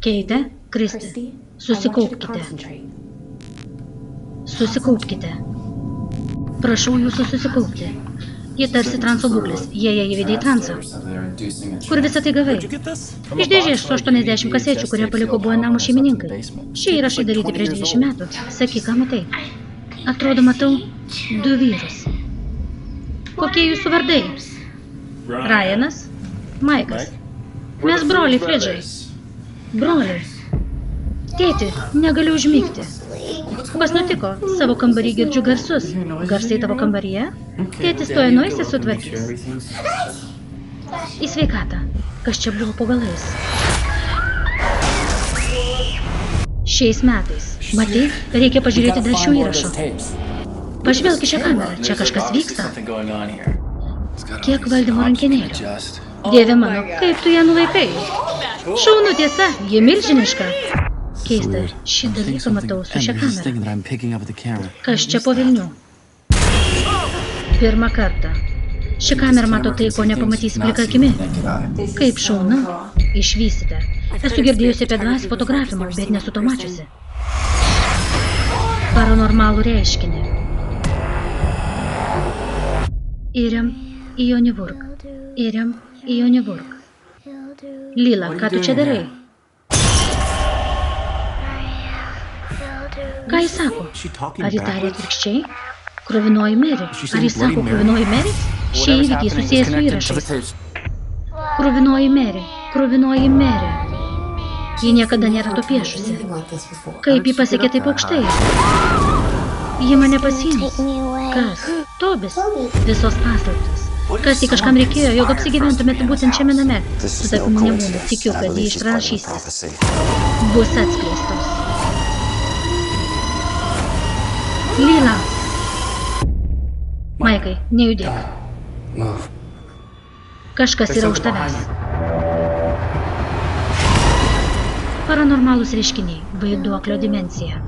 Keitė, Kristi, susikaupkite. Susikaupkite. Prašau jūsų susikaupti. Jie tarsi transo būklis, jie įvedė į transą. Kur visą tai gavai? Iš dėžės su 80 kasečių, kurie paliko buvo namų šeimininkai. Šie įrašai daryti prieš 20 metų. Sakyk, ką matai? Atrodo, matau 2 vyrus. Kokie jūsų vardai? Ryanas, Maikas. Mes broliai Fridžai. Broliai. Tėti, negaliu užmigti. Kas nutiko? Savo kambarį girdžiu garsus. Garsai tavo kambaryje? Tėtis toje nueisi sutvarkys. Į sveikatą. Kas čia buvo po galais? Šiais metais. Matai, reikia pažiūrėti dar šių įrašų. Pažvelk į šią kamerą. Čia kažkas vyksta. Kiek valdymo rankenėlių. Dieve mano, kaip tu ją nulaikai? Šaunu tiesa, ji milžiniška. Keista, šį dalyką matau su šią kamerą. Kas čia po velnių? Pirmą kartą. Ši kamera mato tai, ko nepamatysi plika akimi. Kaip šaunu, išvysite. Esu girdėjusi apie dvasių fotografimą, bet nesu to mačiusi. Paranormalų reiškinį. Iriam į Jonivurg. Iriam į Jonivurg. Lila, ką tu čia darai? Ką jis sako? Ar jį tarė atvirkščiai? Kruvinoji Meri. Ar jis sako kruvinoji Meri? Šie įvykiai susijęs su įrašais. Kruvinoji Meri. Kruvinoji Meri. Ji niekada nėra to piešusi. Kaip ji pasiekė taip aukštai? Ji mane pasiims. Kas? Tobis. Visos paslaptis. Kas jį kažkam reikėjo, jog apsigyventumėte būtent šiame name. Sutapimų nebūna. Tikiu, kad jį iš pranašystės bus atskleistos. Lila. Maikai, nejudėk. Kažkas yra už tavęs. Paranormalūs reiškiniai, vaiduoklio dimensija.